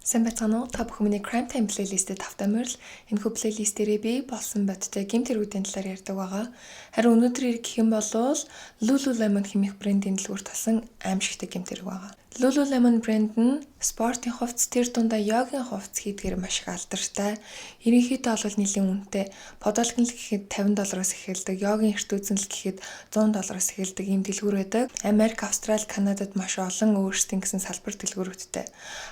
Сайн байцгаана уу? Та бүхэн миний Crime Time плейлистэд автоморл энэхүү плейлистээрээ би болсон бодтой гэмт хэргүүдийн талаар ярьдаг байгаа. Харин өнөөдөр гэх юм бол Lululemon хэмээх брендийн дэлгүүрт болсон аимшигтай гэмт хэрэг байгаа. Lululemon брэнд нь спортын хувцас, тэр дундаа йогийн хувцас хийдгээр маш их алдартай. Ерөнхийдөө бол нэлийн үнэтэй. Подолгон л гэхэд $50 эхэлдэг, йогийн эрт үзэнл гэхэд $100 эхэлдэг ийм дэлгүүр байдаг. Америк, Австрали, Канадад маш олон өөрсдийн гэсэн салбар дэлгүүрүүдтэй.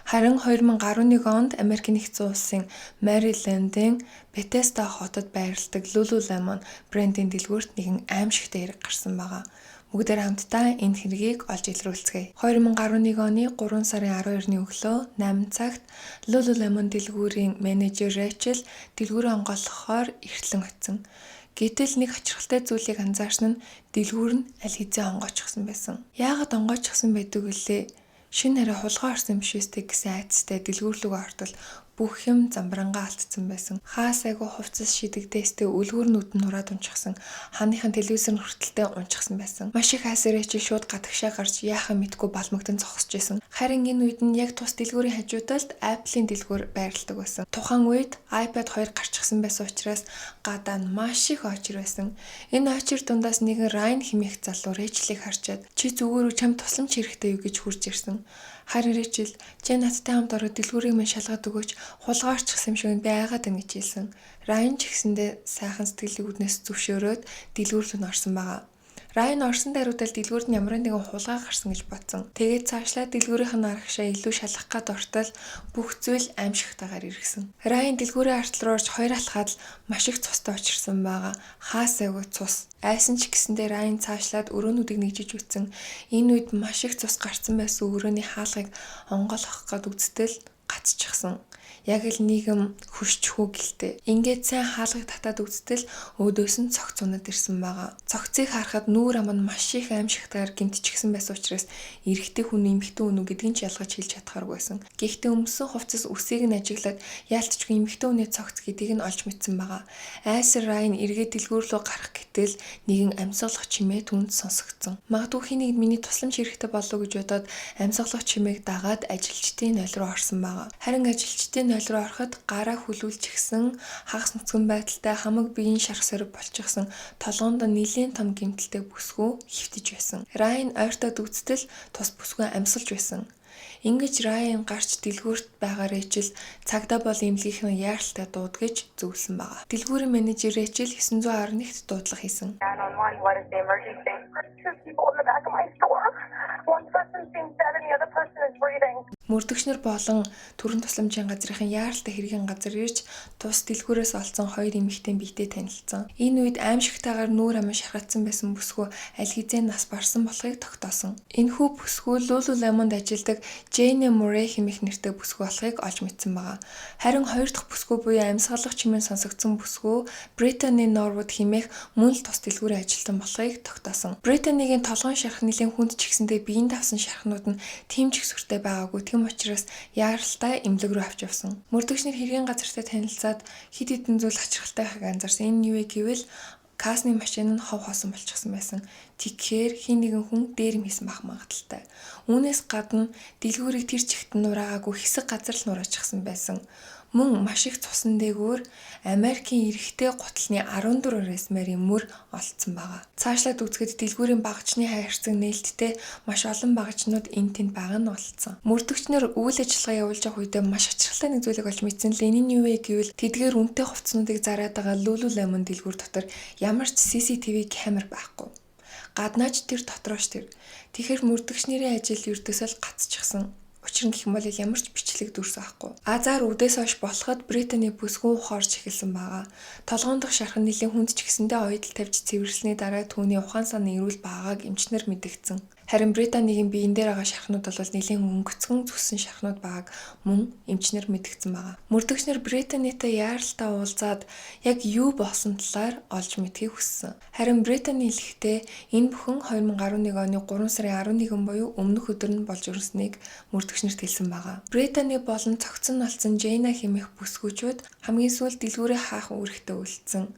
Харин 2011 онд Америкийн нэгдсэн улсын Мэрилендийн Бethesda хотод байрладаг Lululemon брендийн дэлгүүрт нэгэн аимшигтай хэрэг гарсан байгаа. Бүгдээр хамтдаа энэ хэргийг олж илрүүлцгээе. 2011 оны 3 сарын 12-ны өглөө 8 цагт Lululemon дэлгүүрийн менежер Рэйчел дэлгүүрээ онгойлгохоор эртлэн очив. Гэтэл нэг очирхалтай зүйлийг анзаарсан нь дэлгүүр нь аль хэзээ онгойчихсан байсан. Яагаад онгойчихсан байдаг вүлээ? Шинэ арай хулгай орсон биш үстэй гэсэн айцтай дэлгүүр рүү ортол бүх юм замбарангаа алдсан байсан. Хаас айгу хувцас шидэгдээстэй үлгүүрнүүд нь нураад унчихсан. Хааныхан телевизээр хүртэлтэй унчихсан байсан. Маш их айсарч шууд гадагшаа гарч яахаа мэдгүй балмагдан зогсож байсан. Харин энэ үед нь яг тус дэлгүүрийн хажуудалд Apple-ийн дэлгүүр байрладаг байсан. Тухайн үед iPad 2 гарчихсан байсан учраас гадаа нь маш их очир байсан. Энэ очир дундаас нэгэн Ryan хэмээх залуу Rachel-ийг харчаад "Чи зүгээр үү, чамд тусламж хэрэгтэй юу?" гэж хурж ирсэн. Харин Rachel "Чи надтай хамт ороод дэлгүүрийг минь шалгаад өгөөч. Хулгайрчихсан юм шиг би айгаад байна" гэж хэлсэн. Ryan ч гэсэндээ сайхан сэтгэлийн үүднээс зөвшөөрөөд дэлгүүр рүү орсон байгаа. Ryan орсон даруйдал дэлгүүрд нь ямар нэгэн хулгай гарсан гэж бодсон. Тэгээд цаашлаа дэлгүүрийнх нь аргашаа илүү шалгах гад ортол бүх зүйл аимшигтайгаар иргсэн. Ryan дэлгүүрийн артал руу орж хоёр алхаад л маш их цустай очирсан байгаа. Хаас айгүй цус. Айсан ч гэсэндээ Ryan цаашлаад өрөөнүүдийг нэгжиж үтсэн. Энэ үед маш их цус гарсан байсан өрөөний хаалгыг онгойлгох гад үзтэл гацчихсан. Яг л нийгэм хөршчихүү гэлтэй. Ингээд сайн хаалгыг татаад үзтэл өөдөөс нь цогц унаад ирсэн байгаа. Цогцыг харахад нүүр ам нь маш их аимшигтайгаар гэмтчихсэн байсан учраас эрэгтэй хүн эмэгтэй хүн үү гэдгийг ч ялгаж хэлж чадхааргүй байсан. Гэхдээ өмсөн хувцас үсийг нь ажиглаад яалтчгүй эмэгтэй хүний цогц гэдгийг нь олж мэдсэн байгаа. Айсар Ryan эргээд дэлгүүр рүү гарах гэтэл нэгэн амьсгалах чимээ түнд сонсогдсон. Магадгүй хэнийг миний тусламж хэрэгтэй болов гэж бодоод амьсгалах чимээг дагаад ажилчдын нойл руу орсон байгаа. Харин ажилчдын нойл руу ороход гараа хүлүүлчихсэн, хагас нүцгэн байдалтай хамаг биеийн шарх сориг болчихсон, толгоонд нэлийн том гэмтэлтэй бүсгүй хөвтөж байсан. Ryan ойртоод үзтэл тус бүсгүй амьсгалж байсан. Ингэж Ryan гарч дэлгүүрт байгаа Rachel цагдаа бол эмнэлгийнхээ яаралтай дуудгаж зөвлөсөн байгаа. Дэлгүүрийн менежер Rachel 911-т дуудлага хийсэн. Мөрдөгчнөр болон төрийн тусламжийн газрын яаралтай хэргийн газар ирж тус дэлгүүрээс олцсон хоёр эмэгтэй биетэй танилцсан. Энэ үед аимшигтайгаар нүүр амин шархагдсан байсан бүсгүй аль хэзээ нас барсан болохыг тогтоосон. Энэхүү бүсгүй Lululemon-д ажилладаг Jane Murray хэмээх нэртэй бүсгүй болохыг олж мэдсэн байгаа. Харин хоёр дахь бүсгүй буюу амьсгалах чимээ сонсогдсон бүсгүй Brittany Norwood хэмээх мөн л тус дэлгүүрийн ажилтан болохыг тогтоосон. Brittany-гийн толгойн шарх нэлийн хүнд ч гэсэндээ биеийн давсан шархнууд нь тэм чигсүртэй байгаагүй. Тэм учраас яаралтай эмнэлэг рүү авч явсан. Мөрдөгчнөр хэргийн газартай танилцаад хид хідэн зүйл хачирхалтай байхыг анзаарсан. Энэ юу вэ гэвэл Касны машин нь хов хоосон болчихсон байсан. Тэгэхээр хин нэгэн хүн дээрэм хийсэн байх магадaltaй. Үүнээс гадна дэлгүүрийг тэр чигт нураагаагүй хэсэг газар л нураачихсан байсан. Мөн маш их цусан дээгүүр Америкийн эрэгтэй гутлын 14 размерийн мөр олдсон байгаа. Цаашлаад үзэхэд дэлгүүрийн багажны хайрцаг нээлттэй маш олон багажнууд энд тэнд байгаа нь олдсон. Мөрдөгчнөр үйл ажиллагаа явуулж байгаа үедээ маш ачаалттай нэг зүйлийг олж мэдсэн л энэ нь юу вэ гэвэл тэдгээр үнэтэй хувцснуудыг зараад байгаа Lululemon дэлгүүр дотор ямар ч CCTV камер байхгүй. Гаднаач тэр дотрооч тэр. Тэгэхээр мөрдөгчнэрийн ажил ердөөсөө л гацчихсан. Учир нь гэх юм бол ямар ч бичлэг дүрс байхгүй. Азар үдээс хойш болоход Британий бүсгүй ухаарч эхэлсэн байгаа. Толгоон дахь шархан нэлийн хүнд ч гэсэндээ ойдол тавьж цэвэрлсэний дараа түүний ухаан саны эрүүл байгааг эмчнэр мэдэгдсэн. Харин Британигийн биеийн дээр байгаа шархнууд бол нэлийн өнгөцгөн зүссэн шархнууд байгааг мөн эмчнэр мэдэгдсэн байгаа. Мөрдөгчнөр Британитай яаралтай уулзаад яг юу болсон талаар олж мэдхийг хүссэн. Харин Британи хэлэхдээ энэ бүхэн 2011 оны 3 сарын 11 буюу өмнөх өдөр нь болж өрнөснийг мөрдөгчнөрт хэлсэн байгаа. Британи болон цогцсон олцсон Жейна хэмээх бүсгүйчүүд хамгийн сүүлд дэлгүүрээ хаах үүрэгтээ үлдсэн.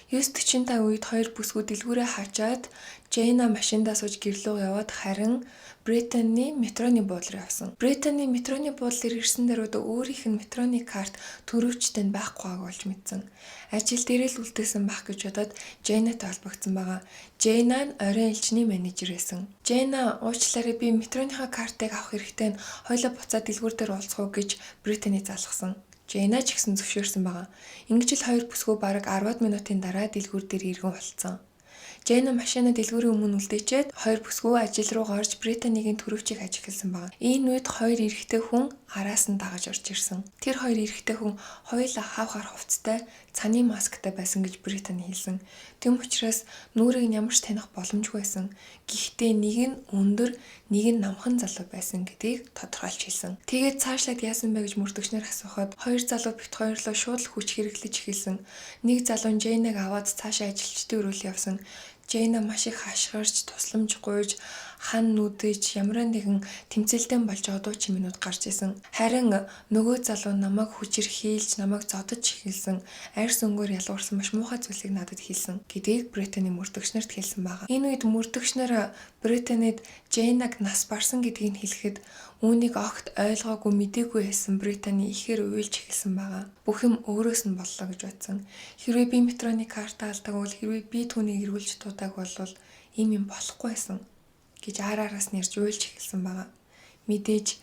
9:45 үед хоёр бүсгүй дэлгүүрээ хаачаад Жэйна машиндаа сууж гэрлөө яваад харин Британий метроны буудлын явсан. Британий метроны буудлын ирсэн даруйд өөрийнх нь метроны карт төрөвчтэй нь байхгүй байгааг олж мэдсэн. Ажил дээрээ л үлдээсэн байх гэж бодоод Жэйнатай холбогдсон байгаа. Жэйна нь оройн элчний менежер байсан. Жэйна уучлаарай би метроныхаа картыг авах хэрэгтэй нь хоёлоо буцаад дэлгүүр дээр уулзах уу гэж Британий залгасан. Жэйна ч гэсэн зөвшөөрсөн байгаа. Ингэж л хоёр бүсгүй бараг 10 минутын дараа дэлгүүр дээр иргэн болцсон. Жэйна машина дэлгүүрийн өмнө үлдээчээд хоёр бүсгүй ажил руу гарч Британигийн төрөвчийг ажигласан байна. Энэ үед хоёр эрэгтэй хүн араас нь дагаж орж ирсэн. Тэр хоёр эрэгтэй хүн хоёулаа хавхаар хувцастай, цаны масктай байсан гэж Британи хэлсэн. Тэм учраас нүрийг нь ямар ч таних боломжгүй байсан. Гэхдээ нэг нь өндөр, нэг нь намхан залуу байсан гэдгийг тодорхойлж хэлсэн. Тэгээд цаашлаад яасан бэ гэж мөрдөгчнөр асуухад хоёр залуу бит хоёрлоо шууд л хүч хэрэглэж эхэлсэн. Нэг залуу нь Жэйнаг аваад цаашаа ажилчдын өрөөл явсан. Жэйна маш их хашгирч, тусламж гуйж, хан нүдэж ямар нэгэн тэмцэлдэн болж байгаа дуучин минут гарч исэн. Харин нөгөө залуу намайг хүчээр хийлж, намайг зодож эхэлсэн. Арьс өнгөөр ялуурсан маш муухай зүйлсийг надад хэлсэн гэдгийг Британий мөрдөгчнөрт хэлсэн байгаа. Энэ үед мөрдөгчнөр Британид Жэйнаг нас барсан гэдгийг хэлэхэд үүнийг огт ойлгоогүй мэдээгүй байсан Британи ихээр уйлж эхэлсэн байгаа. Бүх юм өөрөөс нь боллоо гэж бодсон. Хэрвээ би метроны картаа алдаагүй бол хэрвээ би түүнийг эргүүлж дуудаг бол ийм юм болохгүй байсан гэж аараас нэрж уйлж эхэлсэн байгаа. Мэдээж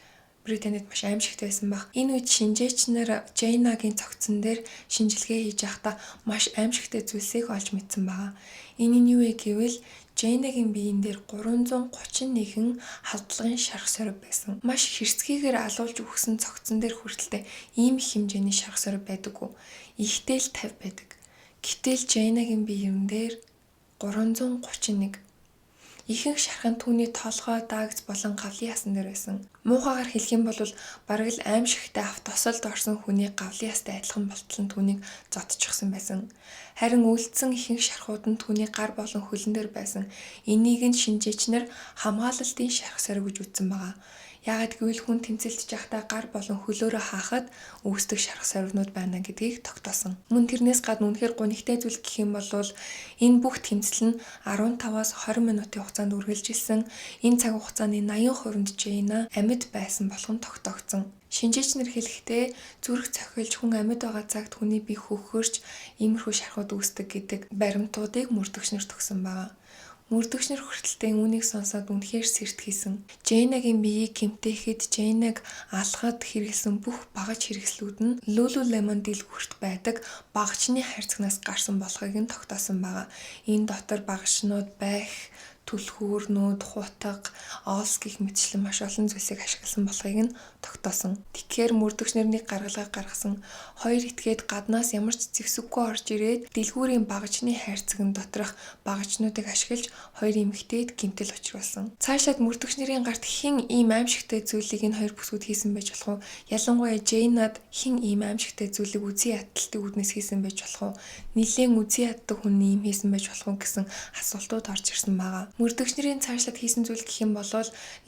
Британид маш аимшигтай байсан баг. Энэ үед шинжээчнэр Жэйнагийн цогцсон дээр шинжилгээ хийж байхдаа маш аимшигтай зүйлсийг олж мэдсэн байгаа. Энэ нь юу вэ гэвэл Жэйнагийн биеийн дээр 331 халдлагын шарх сорив байсан. Маш хэрцгийгээр алуулж өгсөн цогцсон дээр хүртэлтэй ийм их хэмжээний шарх сорив байдаггүй. Ихтэй л 50 байдаг. Гэтэл Жэйнагийн биеийн дээр 331 ихэнх шархан түүний толгой, даагц болон гавлын ясан дээр байсан. Муухайгаар хэлэх юм бол бараг л аимшигтай авт тосолд орсон хүний гавлын ястай адилхан болтол нь түүнийг зодчихсан байсан. Харин үлдсэн ихэнх шархууд нь түүний гар болон хөлн дээр байсан. Энийг нь шинжээчнэр хамгаалалтын шарх сорив гэж үзсэн байгаа. Яагаад гэвэл хүн тэмцэлдэж байхдаа гар болон хөлөөрөө хаахад үүсдэг шарх сорвнууд байна гэдгийг тогтоосон. Мөн тэрнээс гадна үнэхээр гонигтай зүйл гэх юм бол энэ бүх тэмцэл нь 15-аас 20 минутын хугацаанд үргэлжилсэн. Энэ цаг хугацааны 80% Жэйна амьд байсан болох нь тогтоогдсон. Шинжээчнэр хэлэхдээ зүрх цохилж хүн амьд байгаа цагт хүний бие хөхөрч иймэрхүү шархууд үүсдэг гэдэг баримтуудыг мөрдөгчнөр төгсөн байна. Мөрдөгчнөр хүртэлтэй үүнийг сонсоод үнэхээр сэртгийсэн. Жэйнагийн биеийг гэмтээхэд Жэйнаг алхад хэрэглэсэн бүх багаж хэрэгслүүд нь Lululemon дэлгүүрт байдаг багажны хайрцагнаас гарсан болохыг нь тогтоосон байгаа. Энэ дотор багажнууд байх, түлхүүрнүүд, хутаг, оос гэх мэтчлэн маш олон зүйлсийг ашигласан болохыг нь тогтоосон. Тэгэхээр мөрдөгчнэрний гаргалгаа гаргасан хоёр этгээд гаднаас ямар ч зэвсэггүй орж ирээд дэлгүүрийн багажны хайрцагн доторх багажнуудыг ашиглаж хоёр эмэгтэйд гэмтэл учруулсан. Цаашаад мөрдөгчнэрийн гарт хэн ийм аимшигтай зүйлийг энэ хоёр бүсгүүд хийсэн байж болох вэ? Ялангуяа Жэйнад хэн ийм аимшигтай зүйлийг үзий ядталтын үүднээс хийсэн байж болох вэ? Нилээн үзий яддаг хүн ийм хийсэн байж болох уу гэсэн асуултууд орж ирсэн байгаа. Мөрдөгчнэрийн цаашлаад хийсэн зүйл гэх юм бол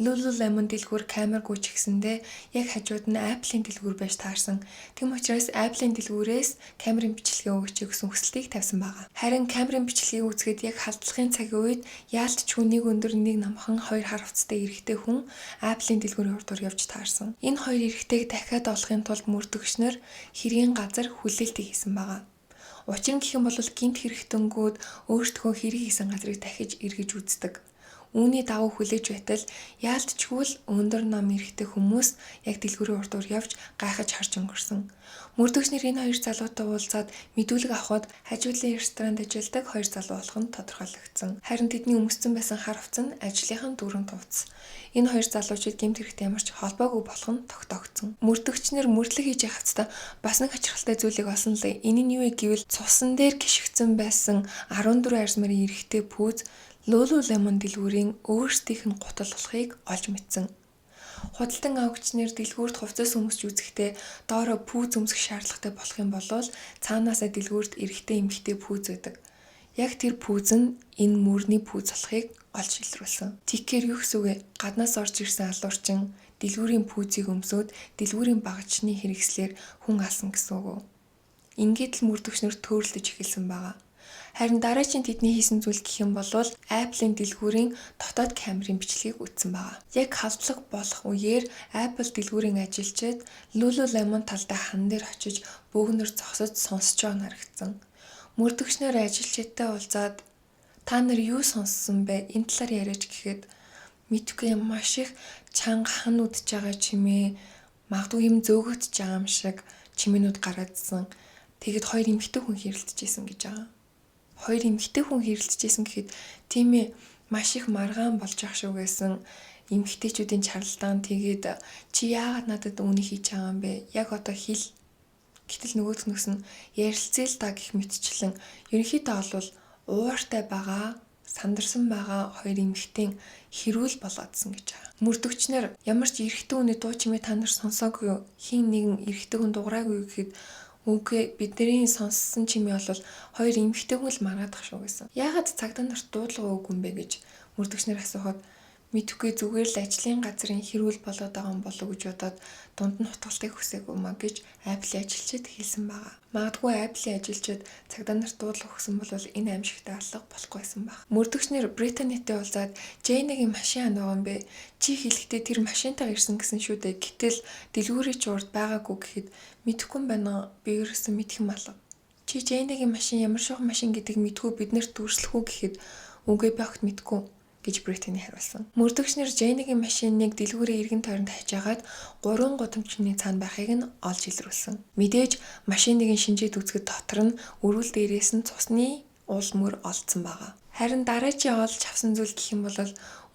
Lululemon дэлгүүр камер гүйж гисэндээ яг хажууд нь Apple-ийн дэлгүүр байж таарсан. Тэм учраас Apple-ийн дэлгүүрээс камерын бичлэгээ өгч гэсэн хүсэлтийг тавьсан байгаа. Харин камерын бичлэгийг үзэхэд яг халдлагын цагийн үед яалтчгүй нэг өндөр нэг намхан хоёр хар хувцастай эрэгтэй хүн Apple-ийн дэлгүүрийн урдуур явж таарсан. Энэ хоёр эрэгтэйг дахиад олохын тулд мөрдөгчнөр хэргийн газар хүлээлтийг хийсэн байгаа. Учир нь гэх юм бол гэмт хэрэгтэнгүүд өөртөө хэрэг хийсэн газрыг дахиж эргэж үздэг. Үүний давуу хүлээж байтал яалтчгүй л өндөр нам эрэгтэй хүмүүс яг дэлгүүрийн урдуур явж гайхаж харж өнгөрсөн. Мөрдөгчнөр энэ хоёр залуутай уулзаад мэдүүлэг авахд хажуудлын ресторанд ажилладаг хоёр залуу болох нь тодорхойлогдсон. Харин тэдний өмссөн байсан хар хувцас нь ажлынхан дүүрэн хувцас. Энэ хоёр залуучууд гэмт хэрэгтэй ямар ч холбоогүй болох нь тогтоогдсон. Мөрдөгчнөр мөрдлөг хийж явах хэвээр бас нэг хачирхалтай зүйлийг олсон л энэ нь юу вэ гэвэл цусан дээр гიშгцэн байсан 14 арьс марын эрэгтэй пүүз Lululemon дэлгүүрийн өөрсдийнх нь гутал болохыг олж мэдсэн. Худалдан авагчнэр дэлгүүрт хувцас өмсч үзэхдээ доороо пүүз өмсөх шаардлагатай болох юм бол цаанаасаа дэлгүүрт эрэгтэй эмэгтэй пүүз байдаг. Яг тэр пүүз нь энэ мөрний пүүз болохыг олж илрүүлсэн. Тэгэхээр юу гэсэн үг вэ? Гаднаас орж ирсэн алуурчин дэлгүүрийн пүүзийг өмсөөд дэлгүүрийн багажны хэрэгслээр хүн алсан гэсэн үг үү? Ингээд л мөрдөгчнөр төөрөлдөж эхэлсэн байгаа. Харин дараагийн тэдний хийсэн зүйл гэх юм бол Apple-ийн дэлгүүрийн дотоод камерын бичлэгийг үзсэн байгаа. Яг халдлага болох үеэр Apple дэлгүүрийн ажилчид Lululemon талдаа хан дээр очиж бөөгнөр зогсож сонсож байгаа нь харагдсан. Мөрдөгчнөр ажилчидтай уулзаад та нар юу сонссон бэ? Энэ талаар яриач гэхэд мэдгүй маш их чанга хан үдж байгаа чимээ, магадгүй юм зөөгөгдөж байгаа юм шиг чимээнүүд гараадсан. Тэгэд хоёр эмэгтэй хүн хэрэлдэжсэн гэж байгаа. Хоёр эмэгтэй хүн хэрэлдэжсэн гэхэд тийм ээ маш их маргаан болж ах шүү гэсэн эмэгтэйчүүдийн чаралдаан тэгээд чи яагаад надад үүнийг хийж байгаа юм бэ? Яг одоо хэл. Гэтэл нөгөөдхнөөс нь ярилцъя л да гэх мэтчлэн ерөнхийдөө бол ууртай байгаа, сандарсан байгаа хоёр эмэгтэйн хэрүүл болоодсэн гэж байгаа. Мөрдөгчнөр ямар ч эрэгтэй хүний дуу чимээ та нар сонсоогүй хин нэгэн эрэгтэй хүн дуурайгүй гэхэд үгүй бидний сонссон чимээ бол хоёр эмэгтэй хүн л маргаадах шүү гэсэн. Яагаад цагдаа нарт дуудлага өггүй юм бэ гэж мөрдөгчнөр асуухад мэдхгүй зүгээр л ажлын газрын хэрүүл болоод байгаа юм болов уу гэж бодоод дунд нь хутгалтыг хүсээгүй маа гэж Apple-ийн ажилчид хэлсэн байгаа. Магадгүй Apple-ийн ажилчид цагдаа нарт дуудлага өгсөн бол энэ аимшигтай алга болохгүй байсан баг. Мөрдөгчнөр Британитэй уулзаад Jane-ийн машин ан байгаа юм бэ? Чи хэлэхдээ тэр машинтайгаа ирсэн гэсэн шүү дээ. Гэтэл дэлгүүрийн урд байгаагүй гэхэд мэдэхгүй юм байна. Би ерөөсөө мэдэх юм алга. Чи Jane-ийн машин ямар шохон машин гэдгийг мэдгүй биднэрт дүрслэх үү гэхэд үгүй би огт мэдгүй гэж Британи хариулсан. Мөрдөгчнөр Jane-ийн машиныг дэлгүүрийн эргэн тойронд хажаагаад 3 гудамжны цаана байхыг нь олж илрүүлсэн. Мэдээж машиныг шинжээд үзэхэд дотор нь өрүүл дээрээс нь цусны уул мөр олдсон байгаа. Харин дараагийн олж авсан зүйл гэх юм бол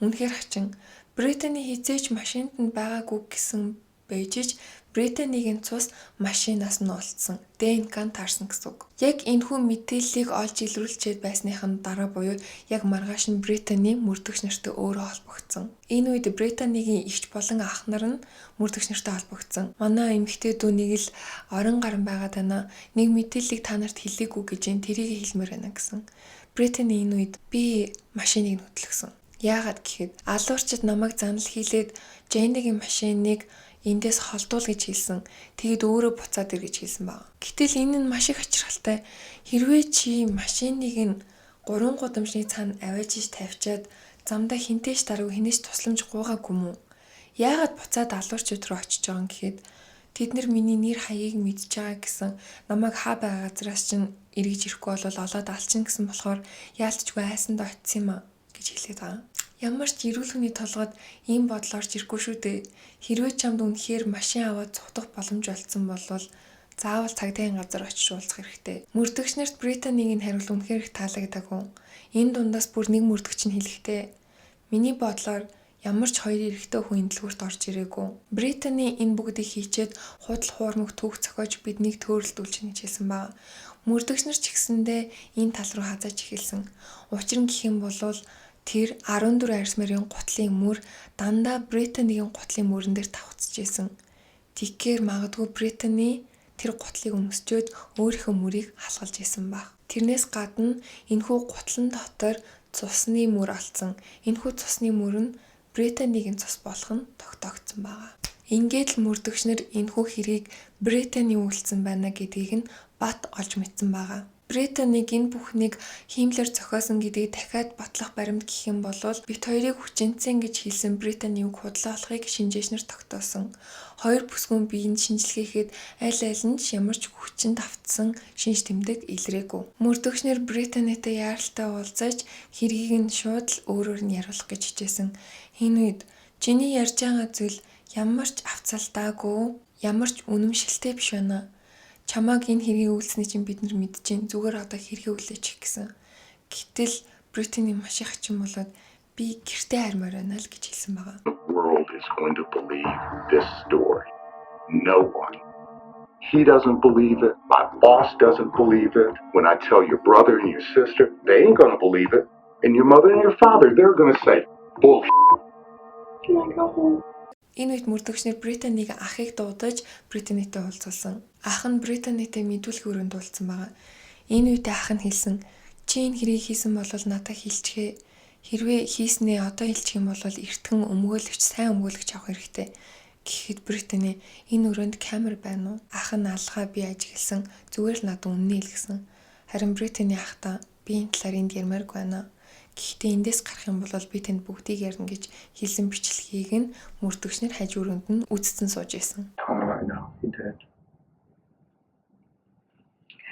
үнэхээр хачин. Британи хизээч машинд нь байгаагүй гэсэн бэжж Британигийн цус машинаас нь олдсон. ДНК-н таарсан гэсэн үг. Яг энэхүү мэдээллийг олж илрүүлчихэд байсныхын дараа буюу яг маргааш нь Британи мөрдөгч нартай өөрөө холбогдсон. Энэ үед Британигийн эгч болон ах нар нь мөрдөгч нартай холбогдсон. Манай эмэгтэй дүү нэг л орон гарan байгаад байна. Нэг мэдээллийг та нарт хэлээгүй гэж тэрийг хэлмээр байна гэсэн. Британи энэ үед би машиныг нүтлэгсэн. Яагаад гэхэд алуурчид намайг занал хийлээд Jane-ийн машиныг эндээс холдуул гэж хэлсэн. Тэгэд өөрөө буцаад ир гэж хэлсэн баг. Гэтэл энэ нь маш их achирхалтай. Хэрвээ чи машиныг нь 3 гудамжны цаана авааж иж тавьчаад замдаа хинтээш дараагүй хинээс тусламж гуйгаагүй мүү? Яагаад буцаад алуурчид руу очиж байгаа юм гэхэд тэд нар миний нэр хаягийг мэдж байгаа гэсэн намайг хаа байгаа газраас чинь эргэж ирэхгүй бол олоод алчин гэсэн болохоор яалтчгүй айсанд очсон юм а гэж хэлээд байгаа. Ямар ч эрүүл хүний толгойд ийм бодол орж ирэхгүй шүү дээ. Хэрвээ чамд үнэхээр машин аваад цутгах боломж олдсон бол заавал цагдаагийн газар очиж уулзах хэрэгтэй. Мөрдөгчнэрт Британигийн хариулт үнэхээр их таалагдаагүй. Энэ дундаас бүр нэг мөрдөгч нь хэлэхдээ миний бодлоор ямар ч хоёр эрэгтэй хүн дэлгүүрт орж ирээгүй. Британи энэ бүгдийг хийчээд худал хуурмаг түүх зохиож биднийг төөрөлдүүлж гэж хэлсэн байна. Мөрдөгч нар ч гэсэндээ энэ тал руу хазааж эхэлсэн. Учир нь гэх юм бол тэр 14 арьс морийн гутлын мөр дандаа Британигийн гутлын мөрөн дээр тавцж исэн. Тэгэхээр магадгүй Британи тэр гутлыг өмсчөөд өөрийнхөө мөрийг халгалж исэн баг. Тэрнээс гадна энэхүү гутлан дотор цусны мөр олцсон. Энэхүү цусны мөр нь Британигийн цус болох нь тогтоогдсон байгаа. Ингээд л мөрдөгчнөр энэхүү хэргийг Британи үйлцсэн байна гэдгийг нь бат олж мэдсэн байгаа. Британик энэ бүхнийг хиймлэр зохиосон гэдгийг дахиад батлах баримт гэх юм бол бит хоёрыг хүчинцэн гэж хэлсэн Британий үг худлаа болохыг шинжээчнэр тогтоосон. Хоёр бүсгүйн биеинд шинжилгээхэд аль аль нь ямар ч хүчин давтсан шинж тэмдэг илрээгүй. Мөрдөгчнөр Британитай яаралтай уулзаж хэргийг нь шууд л өөрөөр нь яриулах гэж хичээсэн. Энэ үед чиний ярьж байгаа зүйл ямар ч авцалдаагүй, ямар ч үнэмшилтэй биш байна. Чамааг энэ хэргийг үйлснэ чинь бид нар мэдчихээн. Зүгээр одоо хэргийг үлээч гэсэн. Гэтэл Британи маш их хачин болоод би гэртээ хармаар байна л гэж хэлсэн байгаа. The world is going to believe this story. No one. He doesn't believe it. My boss doesn't believe it. When I tell your brother and your sister, they ain't going to believe it. And your mother and your father, they're going to say, bullshit. Can I go home? Энэ үед мөрдөгчнөр Британийг ахыг дуудаж Британитай уулзуулсан. Ах нь Британитай мэдүүлэх өрөөнд уулзсан байгаа. Энэ үед ах нь хэлсэн, чи энэ хэрийг хийсэн бол надад хэлчихээ. Хэрвээ хийснээ одоо хэлчих юм бол эртхэн өмгөөлөгч, сайн өмгөөлөгч авах хэрэгтэй. Гэхэд Британи энэ өрөөнд камер байна уу? Ах нь алгаа би ажигласан. Зүгээр л надад үнэн хэлсэн. Харин Британи ахтаа Би энэ талаар энд ярмааргүй байна. Гэхдээ эндээс гарах юм бол би танд бүгдийг ярина гэж хэлсэн бичлэгийг нь мөрдөгчнөр хажууранд нь үзсэн сууж байсан. Oh, I know. He did.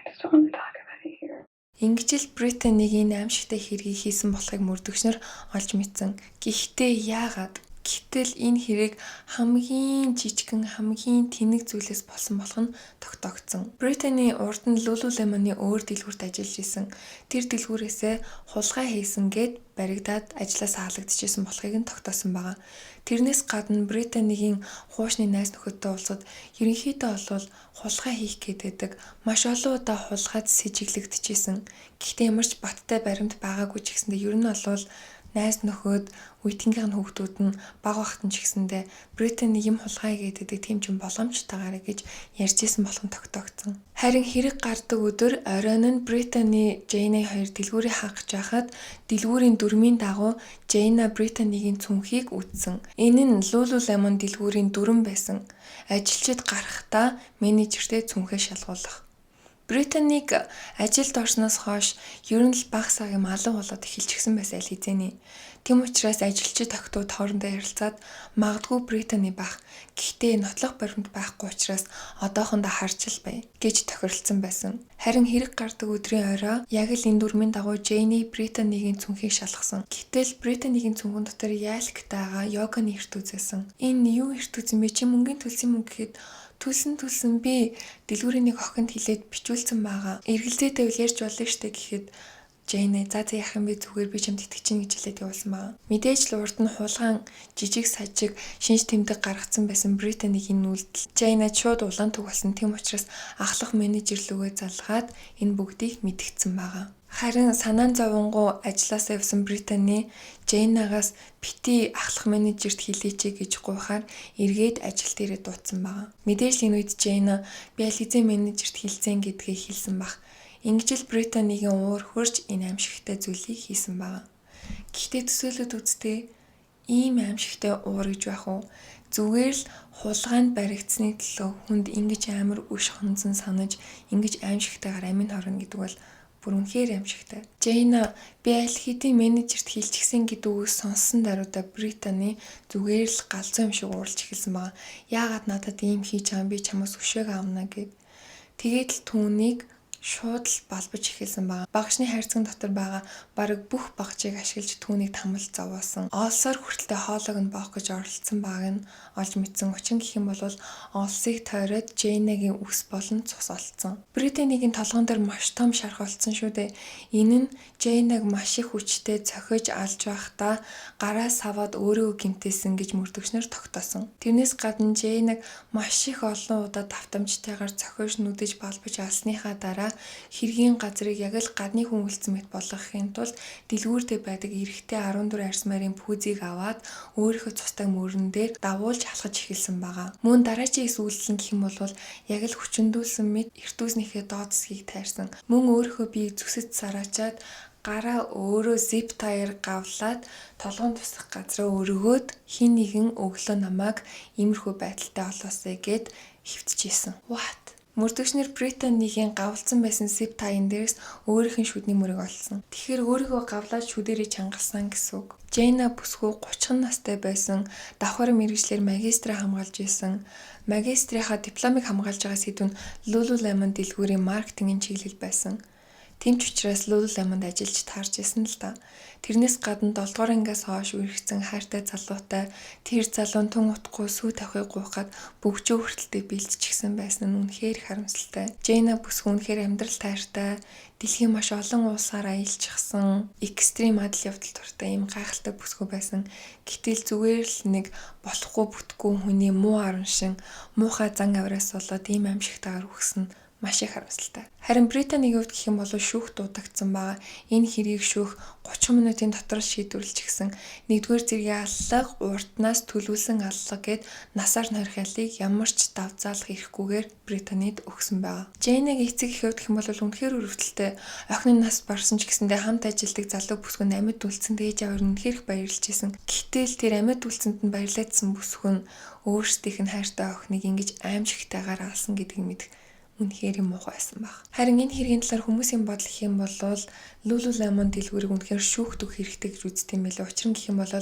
I just don't want to talk about it here. Ингэж л Британиг энэ аимшигтай хэргийг хийсэн болохыг мөрдөгчнөр олж мэдсэн. Гэхдээ яагаад? Гэтэл энэ хэрэг хамгийн жижигхэн, хамгийн тэнэг зүйлээс болсон болох нь тогтоогдсон. Британий урд нь Lululemon-ы өөр дэлгүүрт ажиллаж исэн. Тэр дэлгүүрээсээ хулгай хийсэн гэд баригдаад ажлаас хаалгадчихсэн болохыг нь тогтоосон байгаа. Тэрнээс гадна Британигийн хуучны найз нөхөдтэй уулзаад ерөнхийдөө бол хулгай хийх гэдэг маш олон удаа хулгайд сэжиглэгдэжсэн. Гэхдээ ямар ч баттай баримт байгаагүй ч гэсэндээ ер нь бол найз нөхөд үеийнхээ хүүхдүүд нь баг багтан ч гэсэндээ Британий юм хулгай гэдэг тийм ч боломжтойгаарэ гэж ярьжсэн болгон тогтоогдсон. Харин хэрэг гардаг өдөр оройн нь Британий Жейна хоёр дэлгүүрийг хагаж байхад дэлгүүрийн дүрмийн дагуу Жейна Британигийн цүнхийг үзсэн. Энэ нь Lululemon дэлгүүрийн дүрм байсан. Ажилчид гарахдаа менежертэй цүнхээ шалгуулах. Британийг ажилд орсноос хойш ер нь л бага сагийн малан болоод эхэлчихсэн байсан аль хэзээний. Тэм учраас ажилчид охтууд хоорондоо ярилцаад магадгүй Британи байх. Гэхдээ нотлох баримт байхгүй учраас одоохондоо харж л бай гэж тохиролцсон байсан. Харин хэрэг гардаг өдрийн орой яг л энэ дүрмийн дагуу Жейни Британигийн цүнхийг шалгасан. Гэтэл Британигийн цүнхэн дотор яалктайгаа йоганы эрт үзсэн. Энэ юу эрт үзэн бэ? Чи мөнгөний төлсөн мөнгө гэхэд Түлсэн би дэлгүүрийн нэг охинд хэлээд бичүүлсэн байгаа. Эргэлзээтэй үл ярьж болно штэ гэхэд Жейна за яах юм бэ зүгээр би чамд итгэж чинь гэж хэлээд явуулсан байгаа. Мэдээж л урд нь хулгайн жижиг сажиг шинж тэмдэг гаргацсан байсан Британигийн үйлдэл. Жейна шууд улаан түг болсон. Тэм учраас ахлах менежер лүгээ залгаад энэ бүгдийг мэдгдсэн байгаа. Харин санаан зовонгоо ажилласаа явсан Британи Жейнагаас бити ахлах менежерт хэлээч гэж гуйхаар эргээд ажил дээрээ дуудсан байгаа. Мэдээж л энэ үед Жейна би аль хэзээ менежерт хэлсэн гэдгээ хэлсэн баг. Ингэж л Британигийн уур хурж энэ аимшигтай зүйлийг хийсэн байгаа. Гэхдээ төсөөлөд үзтээ ийм аимшигтай уур гэж байх уу? Зүгээр л хулгайнд баригдсны төлөө хүнд ингэж амар үш хонцон санаж ингэж аимшигтайгаар амин хорно гэдэг бол бүр үнэхээр аимшигтай. Жейна би аль хэдийн менежерт хэлчихсэн гэдэг үгс сонссон даруйда Британи зүгээр л галзуу юм шиг уурлж эхэлсэн байгаа. Яагаад надад ийм хийж байгаа юм би чамаас өшөөг аамна гэд. Тэгээд л түүнийг шууд л балбаж эхэлсэн байгаа. Багшны хайрцаг дотор байгаа бараг бүх багжийг ашиглаж түүнийг тамалж зовоосон. Олсоор хүртэлтэй хоолойг нь боох гэж оролцсон байгааг нь олж мэдсэн. Учир нь гэх юм бол олсыг тойроод Жейнагийн үс болон цус олцсон. Британигийн толгоон дээр маш том шарх олцсон шүү дээ. Энэ нь Жейнаг маш их хүчтэй цохиж алж байхдаа гараас аваад өөрөө гэмтээсэн гэж мөрдөгчнөр тогтоосон. Тэрнээс гадна Жейнаг маш их олон удаа давтамжтайгаар цохиж нүдэж балбаж алсныхаа дараа хэргийн газрыг яг л гадны хүн үлдсэн мэт болгохын тулд дэлгүүртээ байдаг эрэгтэй 14 арьсмарын пүүзийг аваад өөрийнхөө цустай мөрөн дээр давуулж халахж эхэлсэн байгаа. Мөн дараагийн зүйлс нь гэх юм бол яг л хүчндүүлсэн мэт эртүүснийхээ доод хэсгийг тайрсан. Мөн өөрийнхөө биеийг зүсэж сараачаад гараа өөрөө zip tie-аар гавлаад толгоон тусах газраа өргөөд хин нэгэн өглөө намайг иймэрхүү байдалтай олоосэй гэд хөвтөжсэн. What? Мөрдөгчнөр Британигийн гавлцсан байсан zip tie-ын дээрээс өөрийнх нь шүдний мөрийг олсон. Тэгэхээр өөрийгөө гавлаад шүдэрээ чангалсан гэсэн үг. Жейна бүсгүй 30 настай байсан. Давхар мэргэжлэр магистраа хамгаалж исэн. Магистрийнхаа дипломыг хамгаалж байгаа сэдв нь Lululemon дэлгүүрийн маркетингийн чиглэл байсан. Тэмч учраас Lululemon-д ажиллаж таарч исэн л та. Тэрнээс гадна 7 дугаар ангиас хойш үргэлжсэн хайртай залуутай тэр залуун тун утгагүй сүү тавихыг гуйхад бөгжөө хүртэлтэй бэлтчихсэн байсан нь үнэхээр харамсалтай. Жейна бүсгүй үнэхээр амьдрал тайртай, дэлхийн маш олон улсаар аялчихсан, экстрим адал явдал дуртай юм гайхалтай бүсгүй байсан. Гэтэл зүгээр л нэг болохгүй бүтггүй хүний муу аран шин, муухай зан авираас болоод ийм аимшигтайгаар үхсэн маш их харамсалтай. Харин Британигийн хувьд гэх юм бол шүүх дуудагдсан байгаа. Энэ хэргийг шүүх 30 минутын дотор шийдвэрлэжсэн. Нэгдүгээр зэргийн аллах, урднаас төлөвлөсөн аллах гэд насаар норхиалыг ямар ч давзаалах эрхгүйгээр Британид өгсөн байгаа. Жейнагийн эцэг их хувьд гэх юм бол үнэхээр өрөвдөлтэй. Охины нас барсан ч гэсэндээ хамт ажилдаг залуу бүсгүй амьд үлдсэн ээж аваар нь үнэхээр их баярлж исэн. Гэтэл тэр амьд үлдсэнд нь баярлаадсан бүсгүй нь өөрсдийнх нь хайртай охиныг ингэж аимшигтайгаар алсан гэдгийг мэдэх үнэхээр муухай байсан баг. Харин энэ хэргийн талаар хүмүүсийн бодол гэх юм бол Lululemon дэлгүүрийг үнэхээр шүүхтөх хэрэгтэй гэж үздэг юм билээ. Учир нь гэх юм бол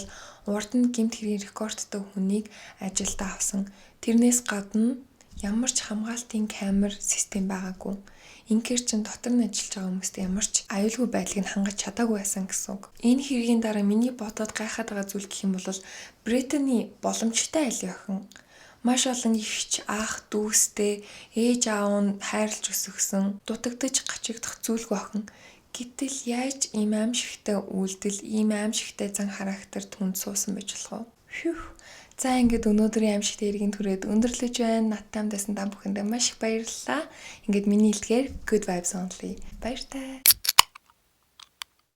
урд нь гэмт хэргийн рекордтой хүнийг ажилдаа авсан. Тэрнээс гадна ямар ч хамгаалтын камер систем байгаагүй. Ингээр чин дотор нь ажиллаж байгаа хүмүүст ямар ч аюулгүй байдлыг нь хангаж чадаагүй байсан гэсэн үг. Энэ хэргийн дараа миний бодоод гайхаад байгаа зүйл гэх юм бол Британий боломжтой айлын охин маш олон эгч, ах, дүүстэй, ээж аав нь хайрлж өсгсөн, дутагдж гачигдах зүйлгүй охин. Гэтэл яаж ийм аимшигтай үйлдэл, ийм аимшигтай зан характер түнд суусан байж болох вэ? За ингээд өнөөдрийн аимшигтай иргэн түрээд өндөрлөж байна. Надтай хамт байсан та бүхэндээ маш их баярлалаа. Ингээд миний хэлдгээр good vibes only. Баяр таа.